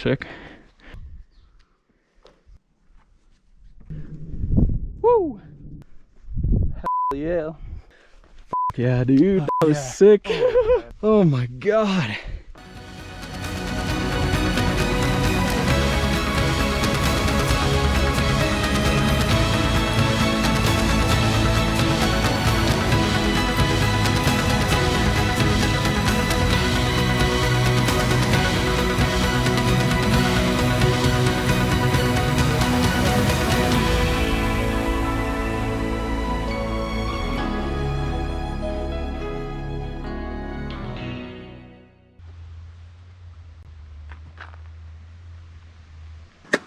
Sick. Woo! Hell yeah. Yeah, dude, that was sick. Oh my god.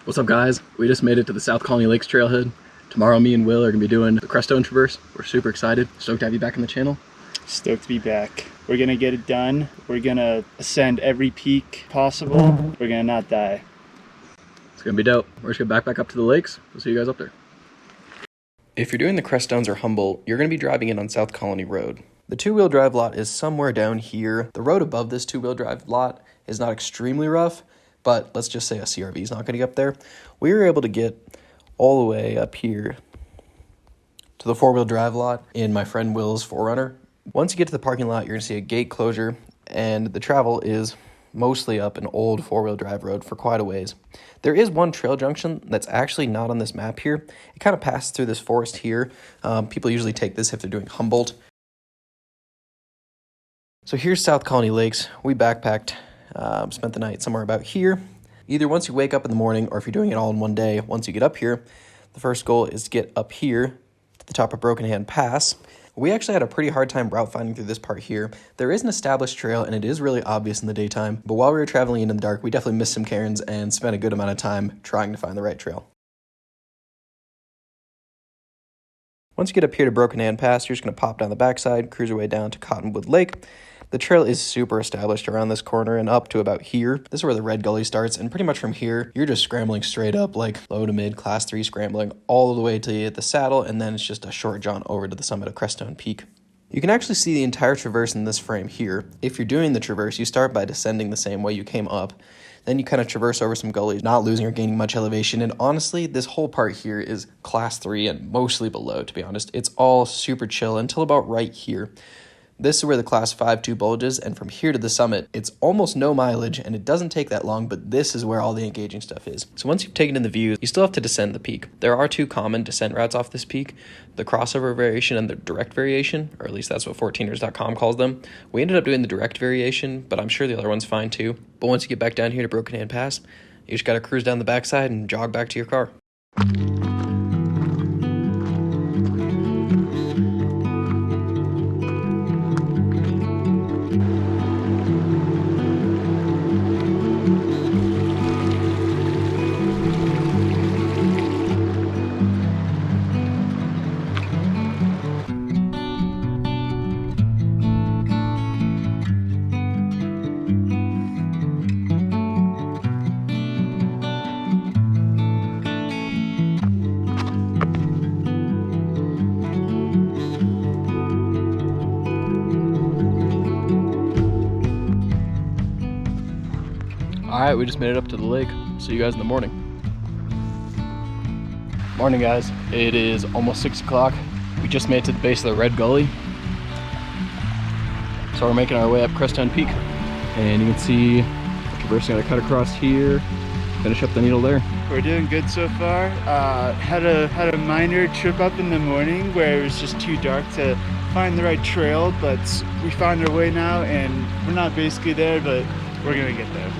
What's up, guys? We just made it to the South Colony Lakes trailhead. Tomorrow me and Will are gonna be doing the Crestone Traverse. We're super excited. Stoked to have you back on the channel. Stoked to be back. We're gonna get it done. We're gonna ascend every peak possible. We're gonna not die. It's gonna be dope. We're just gonna backpack up to the lakes. We'll see you guys up there. If you're doing the Crestones or Humboldt, you're going to be driving in on South Colony Road. The two-wheel drive lot is somewhere down here. The road above this two-wheel drive lot is not extremely rough, but let's just say a CRV is not going to get up there. We were able to get all the way up here to the four-wheel drive lot in my friend Will's 4Runner. Once you get to the parking lot, you're going to see a gate closure, and the travel is mostly up an old four-wheel drive road for quite a ways. There is one trail junction that's actually not on this map here. It kind of passes through this forest here. People usually take this if they're doing Humboldt. So here's South Colony Lakes. We backpacked, spent the night somewhere about here. Either once you wake up in the morning or if you're doing it all in one day, once you get up here, the first goal is to get up here to the top of Broken Hand Pass. We actually had a pretty hard time route finding through this part here. There is an established trail and it is really obvious in the daytime, but while we were traveling in the dark, we definitely missed some cairns and spent a good amount of time trying to find the right trail. Once you get up here to Broken Hand Pass, you're just going to pop down the backside, cruise your way down to Cottonwood Lake. The trail is super established around this corner and up to about here. This is where the red gully starts, and pretty much from here, you're just scrambling straight up, like low to mid, class 3 scrambling, all the way till you hit the saddle, and then it's just a short jaunt over to the summit of Crestone Peak. You can actually see the entire traverse in this frame here. If you're doing the traverse, you start by descending the same way you came up. Then you kind of traverse over some gullies, not losing or gaining much elevation, and honestly, this whole part here is class 3 and mostly below, to be honest. It's all super chill until about right here. This is where the class 5-2 bulges, and from here to the summit, it's almost no mileage, and it doesn't take that long, but this is where all the engaging stuff is. So once you've taken in the views, you still have to descend the peak. There are two common descent routes off this peak, the crossover variation and the direct variation, or at least that's what 14ers.com calls them. We ended up doing the direct variation, but I'm sure the other one's fine too. But once you get back down here to Broken Hand Pass, you just gotta cruise down the backside and jog back to your car. Alright, we just made it up to the lake. See you guys in the morning. Morning, guys. It is almost 6 o'clock. We just made it to the base of the Red Gully. So we're making our way up Crestone Peak. And you can see we're traversing, gotta cut across here, finish up the needle there. We're doing good so far. Had a minor trip up in the morning where it was just too dark to find the right trail, but we found our way now and we're not basically there, but we're gonna get there.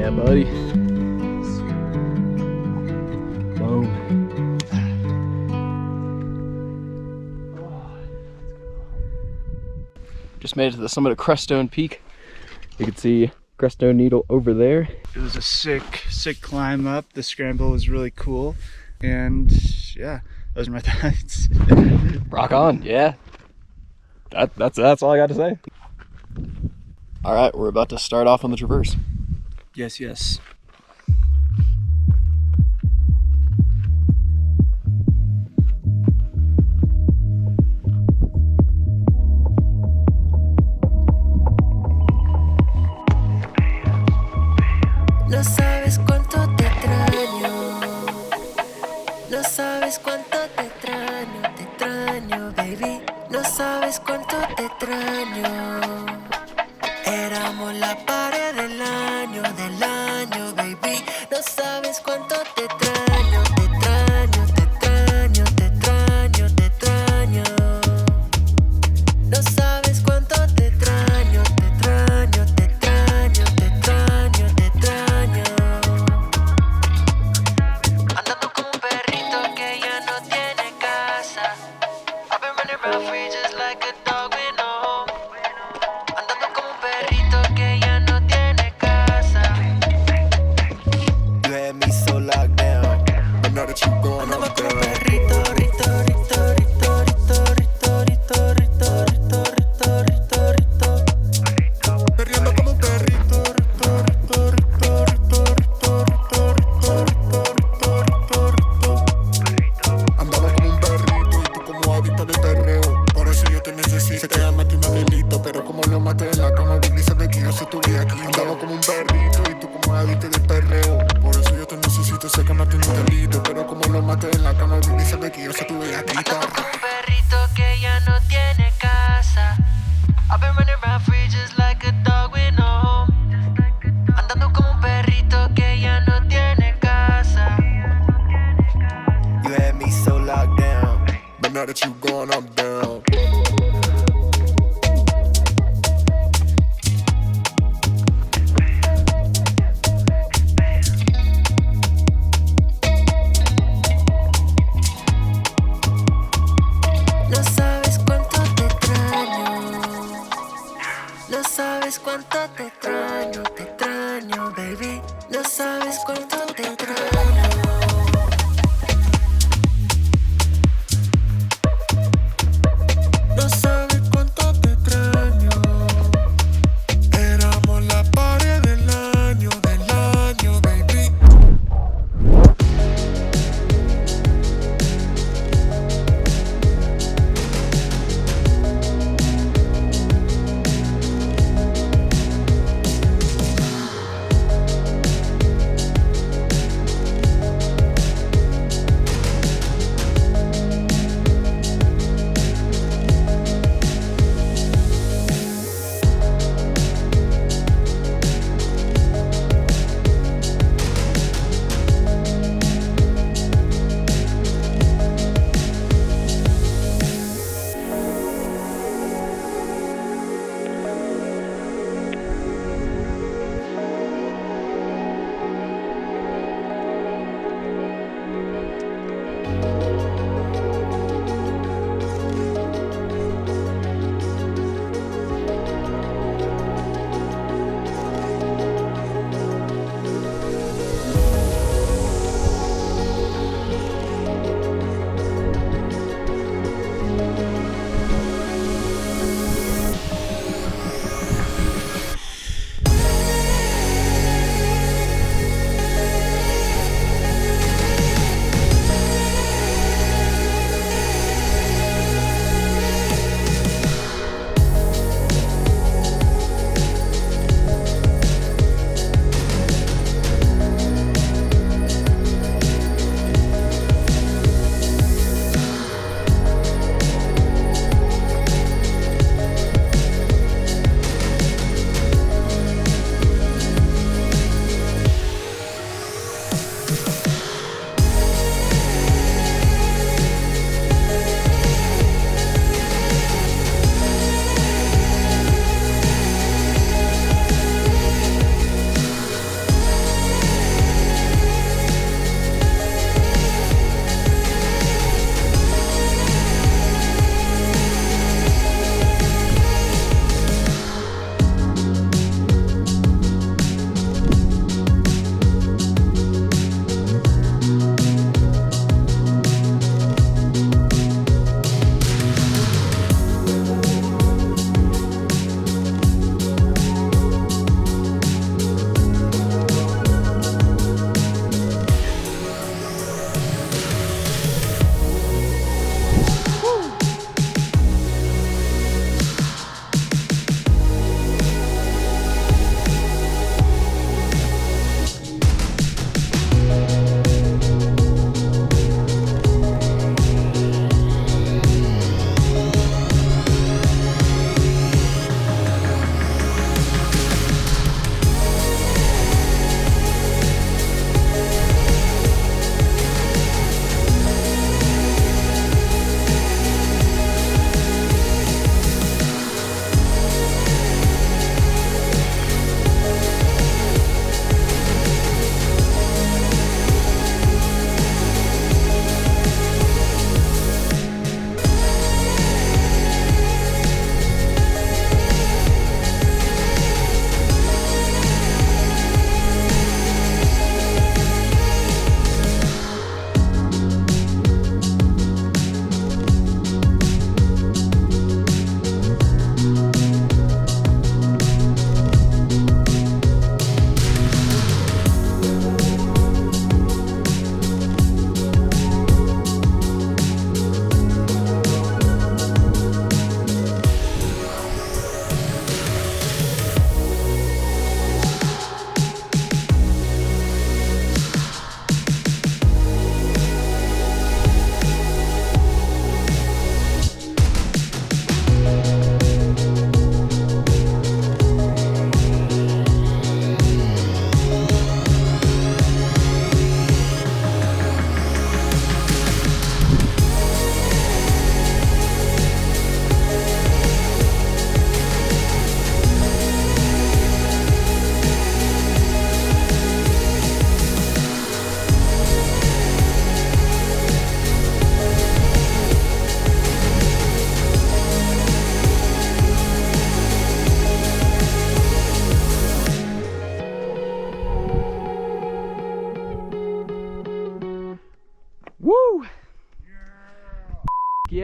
Yeah, buddy. Boom. Just made it to the summit of Crestone Peak. You can see Crestone Needle over there. It was a sick climb up. The scramble was really cool. And yeah, those are my thoughts. Rock on, yeah. That's all I got to say. All right, we're about to start off on the traverse. Yes. No sabes cuánto te extraño. No sabes cuánto te extraño, baby. No sabes cuánto te extraño. Éramos la pared del año, baby. No sabes cuánto te extraño, te extraño, te extraño, te extraño, te extraño. No sabes cuánto te extraño, te extraño, te extraño, te extraño, te extraño. Andando como un perrito que ya no tiene casa. I've been running around free just like a dog with no home. Andando como un perrito que ya no tiene casa. You had me so locked down, but now that you gone, I'm Andaba como un down. perrito, rito, rito, rito, rito, rito, rito, rito, rito, rito, rito, rito. Perreando como un perrito, rito, rito, rito, rito, rito, rito, rito, rito, rito. Andaba como un perrito y tú como adicta de perreo. Por eso yo te necesito. Se te llama a ti no delito, pero como lo maté en la cama, baby, sabes que yo se tuve aquí. Andaba como un perrito y tú como adicta de perreo. Por eso yo te necesito. Sé que me atiendo un delito, pero como lo maté en la cama, baby, sabes que yo se tuve aquí. Andando como un perrito que ya no tiene casa. I've been running around free just like a dog with no home. Andando como un perrito que ya no tiene casa. You had me so locked down, but now that you gone, I'm down. No sabes cuánto te extraño. No sabes cuánto te extraño, baby. No sabes cuánto te extraño. No sabes cuánto te extraño. Éramos la pared del año, baby.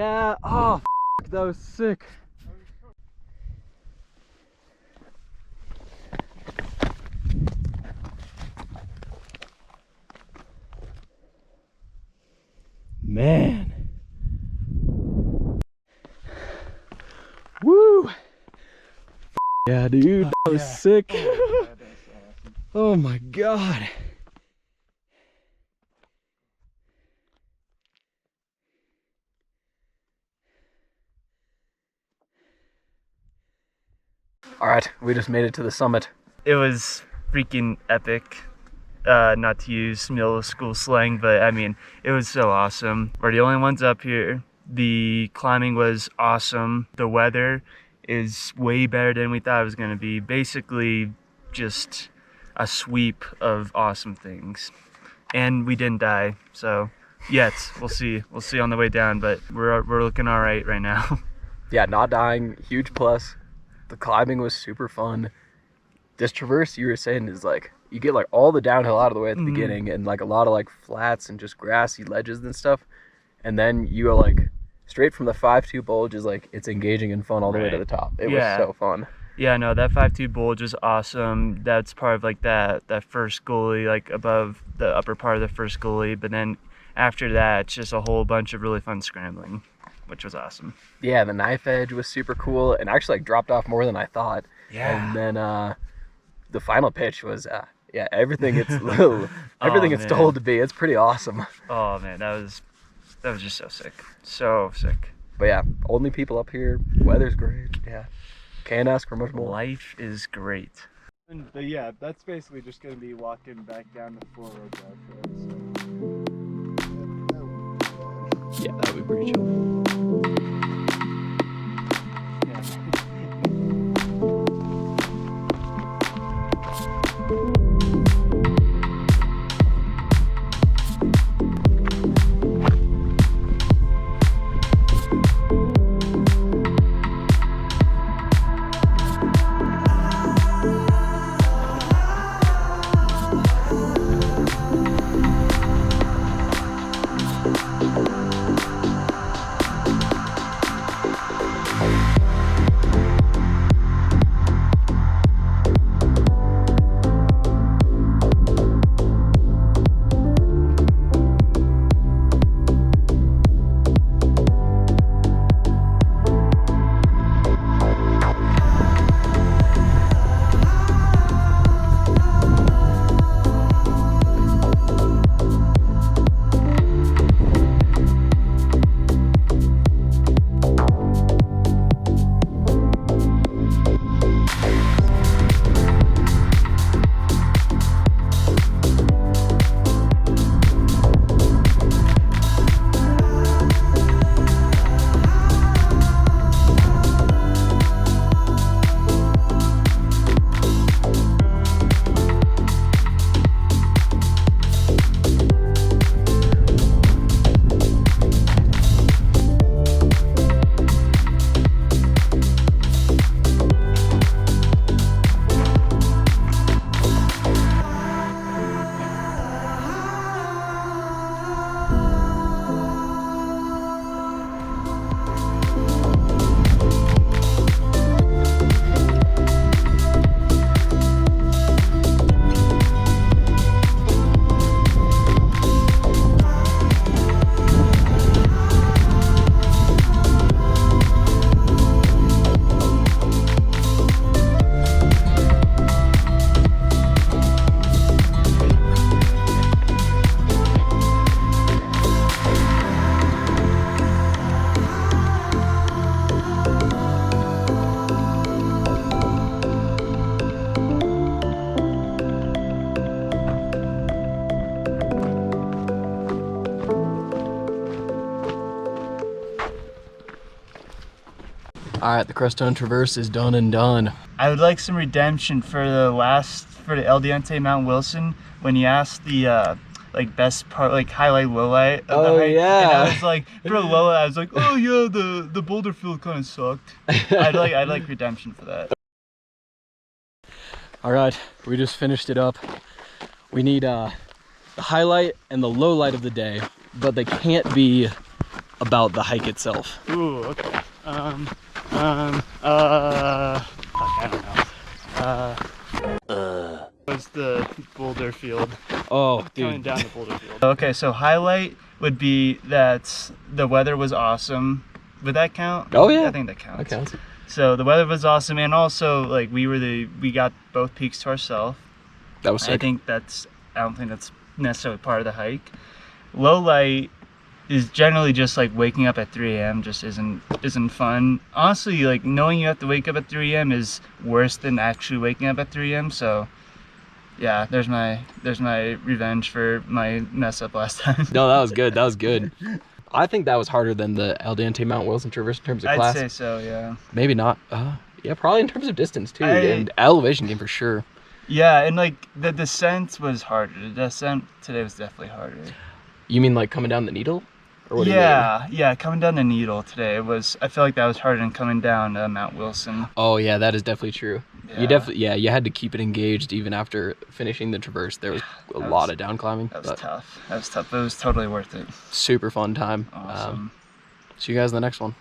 Yeah. Oh, that was sick. Man. Woo. Yeah, dude, that was sick. Oh my God. All right, we just made it to the summit. It was freaking epic. Not to use middle school slang, but I mean, it was so awesome. We're the only ones up here. The climbing was awesome. The weather is way better than we thought it was gonna be. Basically, just a sweep of awesome things. And we didn't die, so yet we'll see. We'll see on the way down, but we're looking all right now. Yeah, not dying, huge plus. The climbing was super fun. This traverse you were saying is like, you get like all the downhill out of the way at the beginning and like a lot of like flats and just grassy ledges and stuff. And then you go like straight from the 5-2 bulge is like, it's engaging and fun all the way to the top. It was so fun. Yeah, no, that 5-2 bulge was awesome. That's part of like that first gully, like above the upper part of the first gully. But then after that, it's just a whole bunch of really fun scrambling, which was awesome. Yeah, the knife edge was super cool and actually like dropped off more than I thought. Yeah. And then the final pitch was yeah, everything it's everything it's told to be. It's pretty awesome. Oh man, that was just so sick. So sick. But yeah, only people up here, weather's great. Yeah. Can't ask for much more. Life is great. But yeah, that's basically just gonna be walking back down the 4-road drive for us. Yeah, that would be pretty chill. All right, the Crestone Traverse is done and done. I would like some redemption for the El Diente Mount Wilson when you asked the like best part, like highlight, lowlight of the hike. Yeah. And I was like, for a lowlight, I was like, oh yeah, the boulder field kind of sucked. I'd like redemption for that. All right, we just finished it up. We need the highlight and the low light of the day, but they can't be about the hike itself. Ooh, okay. Fuck, I don't know. Was the boulder field. Oh, Coming dude. down the boulder field. Okay, so highlight would be that the weather was awesome. Would that count? Oh yeah. I think that counts. That counts. So the weather was awesome, and also like we got both peaks to ourselves. That was sick. I don't think that's necessarily part of the hike. Low light is generally just like waking up at 3 a.m. just isn't fun. Honestly, like knowing you have to wake up at 3 a.m. is worse than actually waking up at 3 a.m. So yeah, there's my revenge for my mess up last time. No, that was good. That was good. I think that was harder than the El Dante Mount Wilson Traverse in terms of class. I'd say so, yeah. Maybe not. Yeah, probably in terms of distance too, and elevation game for sure. Yeah, and like the descent was harder. The descent today was definitely harder. You mean like coming down the Needle? Or what do you mean? Yeah, coming down the Needle today I feel like that was harder than coming down Mount Wilson. Oh yeah, that is definitely true. Yeah. You had to keep it engaged even after finishing the traverse. There was a lot of down climbing. That was tough. But it was totally worth it. Super fun time. Awesome. See you guys in the next one.